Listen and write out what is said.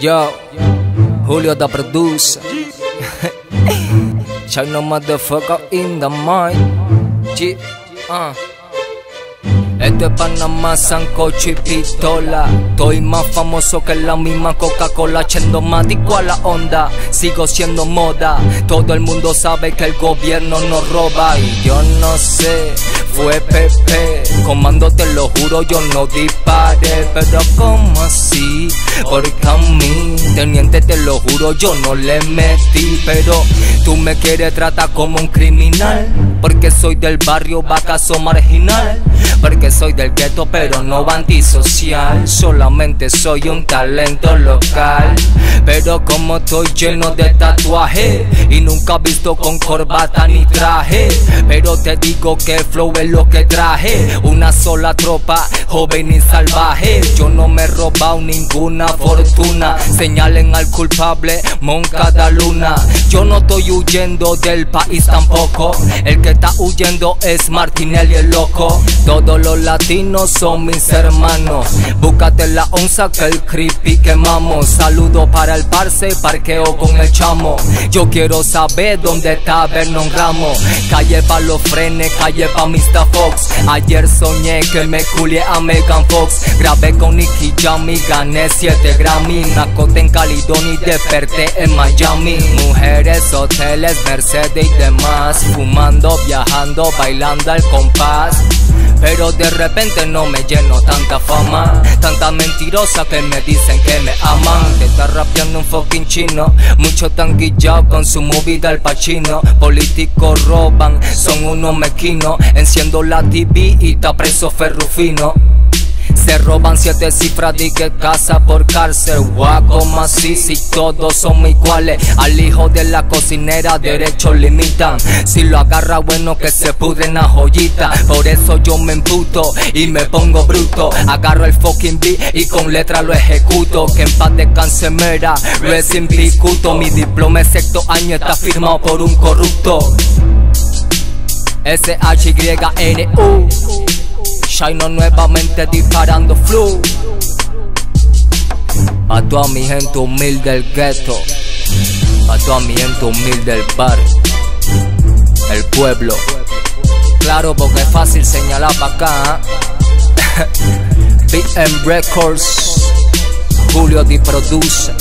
Yo, Julio the producer. China motherfucker in the mind. Esto es Panamá, sancocho y pistola. Estoy más famoso que la misma Coca-Cola, echando mático a la onda. Sigo siendo moda. Todo el mundo sabe que el gobierno nos roba. Y yo no sé, fue Pepe. Comando, te lo juro, yo no disparé. Pero ¿cómo así? Porque a mí, teniente, te lo juro, yo no le metí. Pero tú me quieres tratar como un criminal, porque soy del barrio Bacazo marginal, porque soy del gueto pero no antisocial. Solamente soy un talento local. Pero como estoy lleno de tatuaje y nunca visto con corbata ni traje, pero te digo que flow es lo que traje. Una sola tropa, joven y salvaje. Yo no me he robado ninguna fortuna. Señalen al culpable, Monca da Luna. Yo no estoy huyendo del país tampoco. El que está huyendo es Martinelli el loco. Todos los latinos son mis hermanos. Búscate la onza que el creepy quemamos. Saludo para el parce, parqueo con el chamo. Yo quiero saber dónde está Vernon Ramos. Calle pa' los frenes, calle pa' Mr. Fox. Ayer soñé que me culié a Megan Fox. Grabé con Nicky Jam y gané 7 Grammy. Me acosté en Caledonia y desperté en Miami. Mujeres, hoteles, Mercedes y demás. Fumando, viajando, bailando al compás. Pero de repente no me lleno tanta fama. Tanta mentirosa que me dicen que me aman. Te está rapeando un fucking chino. Muchos tan guillados con su movida al Pacino. Políticos roban, son unos mequinos. Enciendo la TV y está preso Ferrufino. Se roban 7 cifras de que casa por cárcel. Guaco macizo y todos somos iguales. Al hijo de la cocinera derechos limitan. Si lo agarra bueno que se pudren la joyita. Por eso yo me emputo y me pongo bruto. Agarro el fucking beat y con letra lo ejecuto. Que en paz descanse mera, recién picuto. Mi diploma sexto año está firmado por un corrupto. SHYNU. Shino nuevamente disparando flu. Pa' toda mi gente humilde del gueto, pa' toda mi gente humilde del bar, el pueblo. Claro, porque es fácil señalar pa' acá, BM Records, Julio the producer,